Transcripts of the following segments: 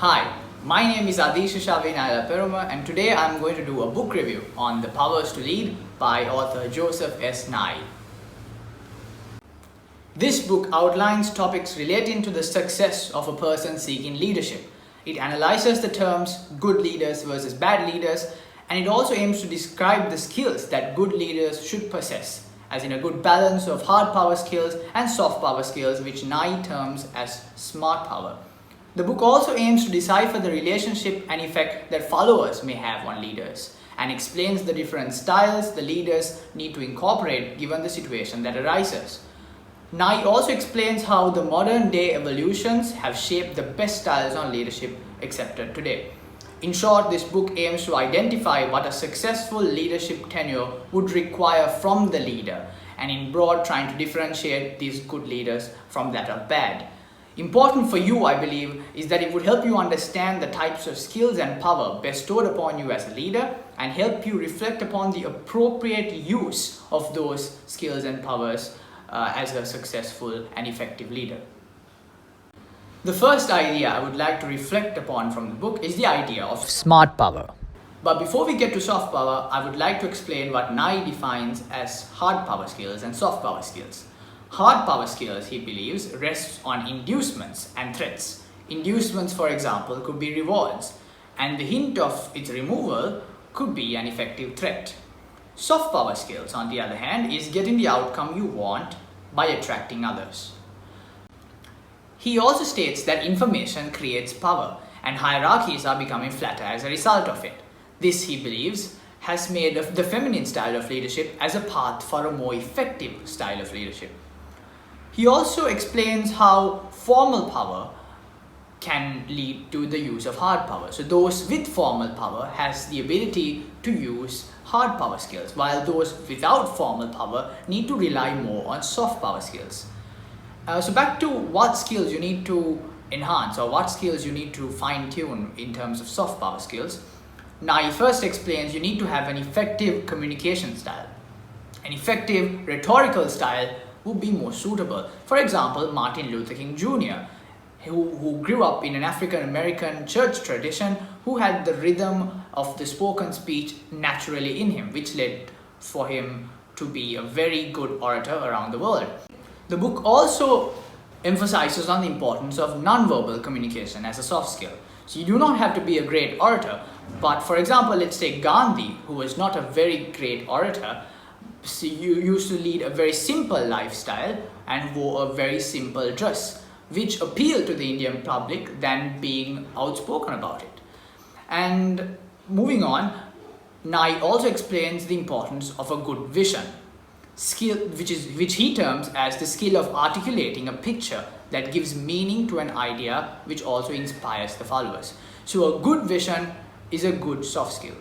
Hi, my name is Adisha Shavinaila Peruma and today I am going to do a book review on The Powers to Lead by author Joseph S. Nye. This book outlines topics relating to the success of a person seeking leadership. It analyzes the terms good leaders versus bad leaders, and it also aims to describe the skills that good leaders should possess, as in a good balance of hard power skills and soft power skills, which Nye terms as smart power. The book also aims to decipher the relationship and effect that followers may have on leaders, and explains the different styles the leaders need to incorporate given the situation that arises. Nye also explains how the modern day evolutions have shaped the best styles on leadership accepted today. In short, this book aims to identify what a successful leadership tenure would require from the leader, and in broad trying to differentiate these good leaders from that of bad. Important for you, I believe, is that it would help you understand the types of skills and power bestowed upon you as a leader and help you reflect upon the appropriate use of those skills and powers as a successful and effective leader. The first idea I would like to reflect upon from the book is the idea of smart power. But before we get to soft power, I would like to explain what Nye defines as hard power skills and soft power skills. Hard power skills, he believes, rests on inducements and threats. Inducements, for example, could be rewards, and the hint of its removal could be an effective threat. Soft power skills, on the other hand, is getting the outcome you want by attracting others. He also states that information creates power, and hierarchies are becoming flatter as a result of it. This, he believes, has made the feminine style of leadership as a path for a more effective style of leadership. He also explains how formal power can lead to the use of hard power. So those with formal power has the ability to use hard power skills, while those without formal power need to rely more on soft power skills. So back to what skills you need to enhance or what skills you need to fine-tune in terms of soft power skills. Nye first explains you need to have an effective communication style. An effective rhetorical style would be more suitable. For example, Martin Luther King Jr., who grew up in an African American church tradition, who had the rhythm of the spoken speech naturally in him, which led for him to be a very good orator around the world. The book also emphasizes on the importance of nonverbal communication as a soft skill. So you do not have to be a great orator, but for example, let's take Gandhi, who was not a very great orator. So you used to lead a very simple lifestyle and wore a very simple dress, which appealed to the Indian public than being outspoken about it. And moving on, Nye also explains the importance of a good vision, skill which he terms as the skill of articulating a picture that gives meaning to an idea, which also inspires the followers. So a good vision is a good soft skill.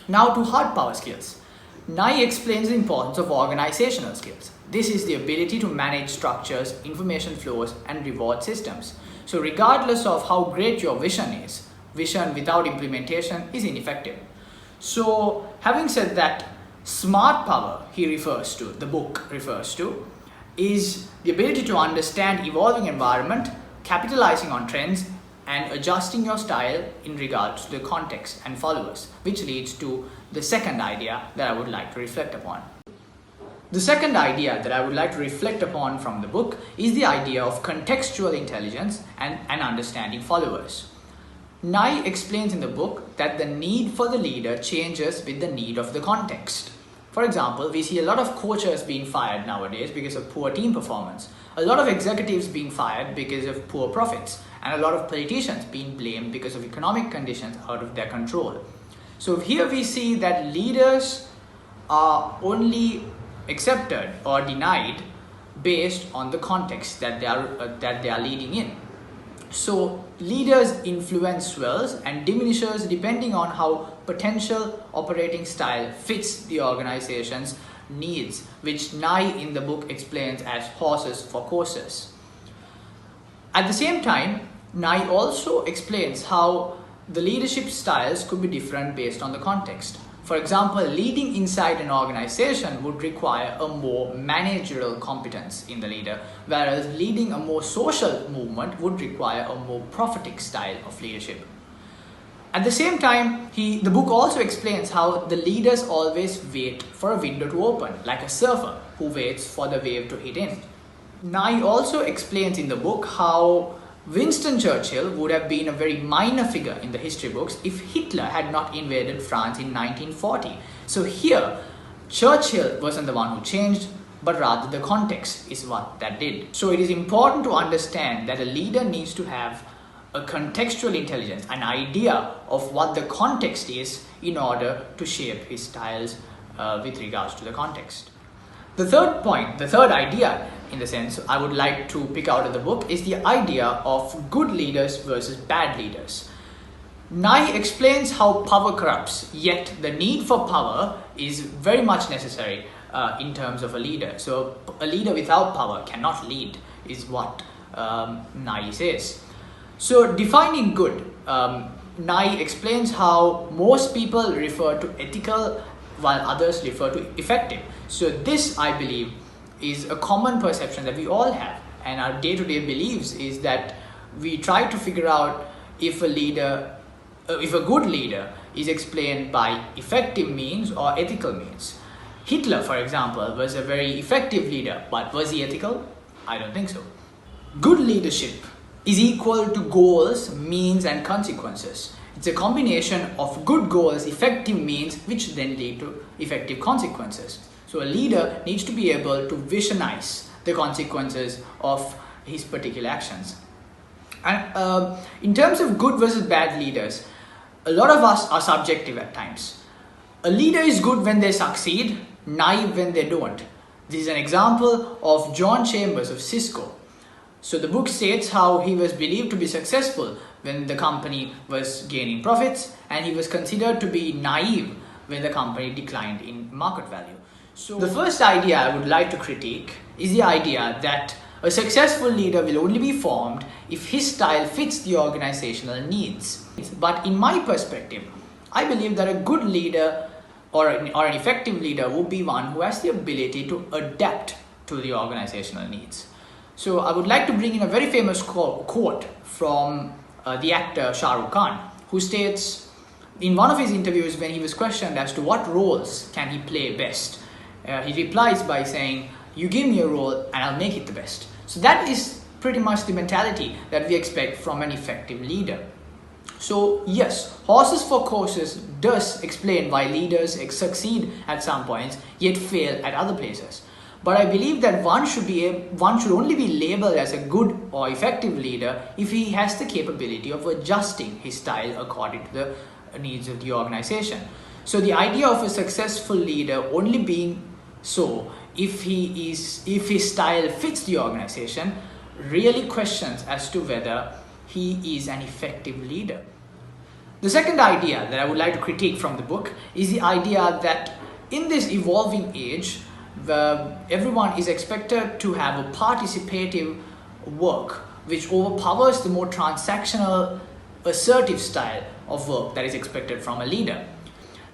Now to hard power skills. Nye explains the importance of organizational skills. This is the ability to manage structures, information flows, and reward systems. So regardless of how great your vision is, vision without implementation is ineffective. So having said that, smart power the book refers to, is the ability to understand evolving environment, capitalizing on trends, and adjusting your style in regards to the context and followers, which leads to the second idea that I would like to reflect upon. The second idea that I would like to reflect upon from the book is the idea of contextual intelligence and understanding followers. Nye explains in the book that the need for the leader changes with the need of the context. For example, we see a lot of coaches being fired nowadays because of poor team performance, a lot of executives being fired because of poor profits, and a lot of politicians being blamed because of economic conditions out of their control. So here we see that leaders are only accepted or denied based on the context that they are leading in. So leaders' influence swells and diminishes depending on how potential operating style fits the organization's needs, which Nye in the book explains as horses for courses. At the same time, Nye also explains how the leadership styles could be different based on the context. For example, leading inside an organization would require a more managerial competence in the leader, whereas leading a more social movement would require a more prophetic style of leadership. At the same time, the book also explains how the leaders always wait for a window to open, like a surfer who waits for the wave to hit in. Nye also explains in the book how Winston Churchill would have been a very minor figure in the history books if Hitler had not invaded France in 1940. So here, Churchill wasn't the one who changed, but rather the context is what that did. So it is important to understand that a leader needs to have a contextual intelligence, an idea of what the context is in order to shape his styles with regards to the context. The third point, the third idea in the sense I would like to pick out of the book is the idea of good leaders versus bad leaders. Nye explains how power corrupts, yet the need for power is very much necessary in terms of a leader. So a leader without power cannot lead is what Nye says. So defining good, Nye explains how most people refer to ethical while others refer to effective. So this, I believe, is a common perception that we all have, and our day-to-day beliefs is that we try to figure out if a good leader is explained by effective means or ethical means. Hitler, for example, was a very effective leader, but was he ethical? I don't think so. Good leadership is equal to goals, means and consequences. It's a combination of good goals, effective means, which then lead to effective consequences. So a leader needs to be able to visionize the consequences of his particular actions. And in terms of good versus bad leaders, a lot of us are subjective at times. A leader is good when they succeed, naive when they don't. This is an example of John Chambers of Cisco. So the book states how he was believed to be successful when the company was gaining profits, and he was considered to be naive when the company declined in market value. So the first idea I would like to critique is the idea that a successful leader will only be formed if his style fits the organizational needs. But in my perspective, I believe that a good leader or an effective leader would be one who has the ability to adapt to the organizational needs. So I would like to bring in a very famous quote from the actor Shah Rukh Khan, who states in one of his interviews when he was questioned as to what roles can he play best, he replies by saying, "You give me a role and I'll make it the best." So that is pretty much the mentality that we expect from an effective leader. So yes, horses for courses does explain why leaders succeed at some points yet fail at other places. But I believe that one should only be labeled as a good or effective leader if he has the capability of adjusting his style according to the needs of the organization. So the idea of a successful leader only being so if his style fits the organization really questions as to whether he is an effective leader. The second idea that I would like to critique from the book is the idea that in this evolving age, everyone is expected to have a participative work which overpowers the more transactional, assertive style of work that is expected from a leader.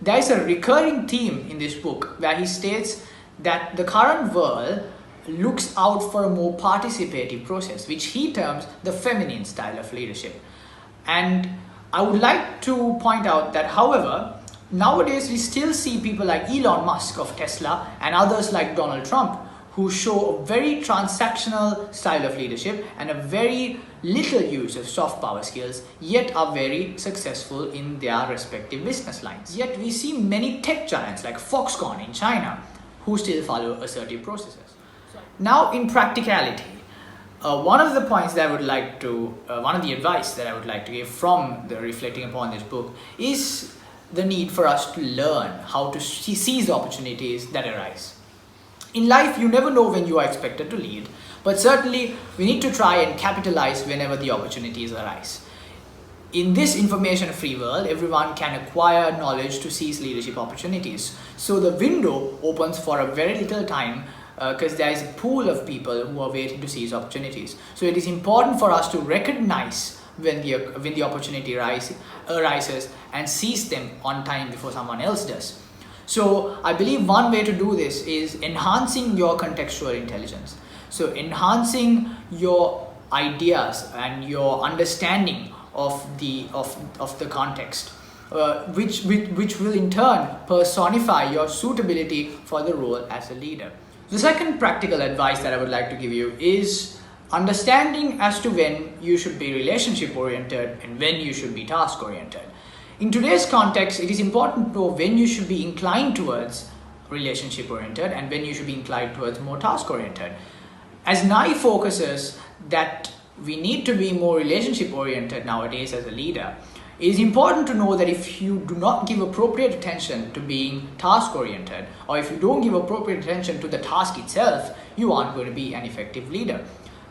There is a recurring theme in this book where he states that the current world looks out for a more participative process, which he terms the feminine style of leadership. And I would like to point out that, however, nowadays we still see people like Elon Musk of Tesla and others like Donald Trump who show a very transactional style of leadership and a very little use of soft power skills, yet are very successful in their respective business lines. Yet we see many tech giants like Foxconn in China who still follow assertive processes. Now in practicality, one of the points that I would like to, one of the advice that I would like to give from the reflecting upon this book is the need for us to learn how to seize opportunities that arise. In life, you never know when you are expected to lead, but certainly we need to try and capitalize whenever the opportunities arise. In this information-free world, everyone can acquire knowledge to seize leadership opportunities. So the window opens for a very little time because there is a pool of people who are waiting to seize opportunities. So it is important for us to recognize when the opportunity arises and seize them on time before someone else does. So I believe one way to do this is enhancing your contextual intelligence. So enhancing your ideas and your understanding of the context, which will in turn personify your suitability for the role as a leader. The second practical advice that I would like to give you is understanding as to when you should be relationship oriented and when you should be task oriented. In today's context, it is important to know when you should be inclined towards relationship oriented and when you should be inclined towards more task oriented. As NAI focuses that we need to be more relationship oriented nowadays as a leader, it is important to know that if you do not give appropriate attention to being task oriented, or if you don't give appropriate attention to the task itself, you aren't going to be an effective leader.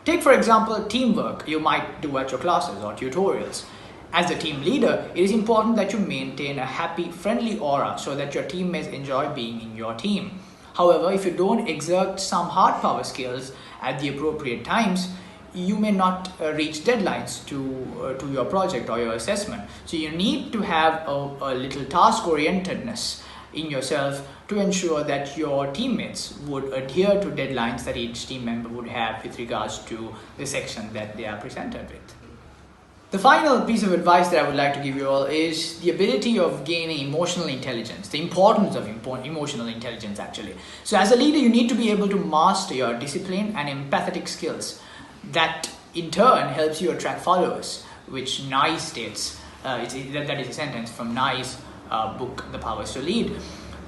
Take for example teamwork you might do at your classes or tutorials. As the team leader, it is important that you maintain a happy, friendly aura so that your teammates enjoy being in your team. However, if you don't exert some hard power skills at the appropriate times, you may not reach deadlines to your project or your assessment. So you need to have a little task orientedness in yourself to ensure that your teammates would adhere to deadlines that each team member would have with regards to the section that they are presented with. The final piece of advice that I would like to give you all is the ability of gaining emotional intelligence, the importance of emotional intelligence actually. So as a leader, you need to be able to master your discipline and empathetic skills. That in turn helps you attract followers, which NAI states, that is a sentence from NAI's book, The Power is to Lead.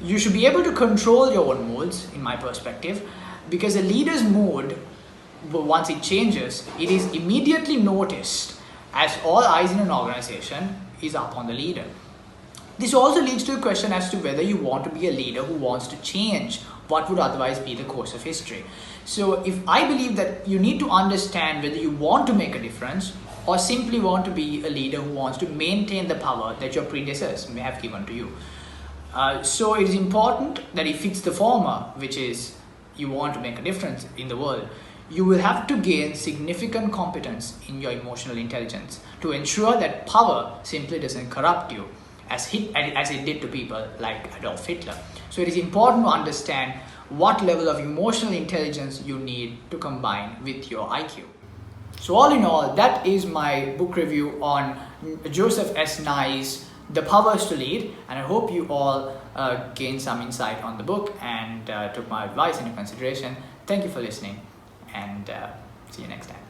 You should be able to control your own moods, in my perspective, because a leader's mood, once it changes, it is immediately noticed, as all eyes in an organization is up on the leader. This also leads to a question as to whether you want to be a leader who wants to change what would otherwise be the course of history. So if I believe that you need to understand whether you want to make a difference or simply want to be a leader who wants to maintain the power that your predecessors may have given to you. So it is important that if it's the former, which is you want to make a difference in the world, you will have to gain significant competence in your emotional intelligence to ensure that power simply doesn't corrupt you as it did to people like Adolf Hitler. So it is important to understand what level of emotional intelligence you need to combine with your IQ. So all in all, that is my book review on Joseph S. Nye's The Power is to Lead, and I hope you all gained some insight on the book and took my advice into consideration. Thank you for listening, and see you next time.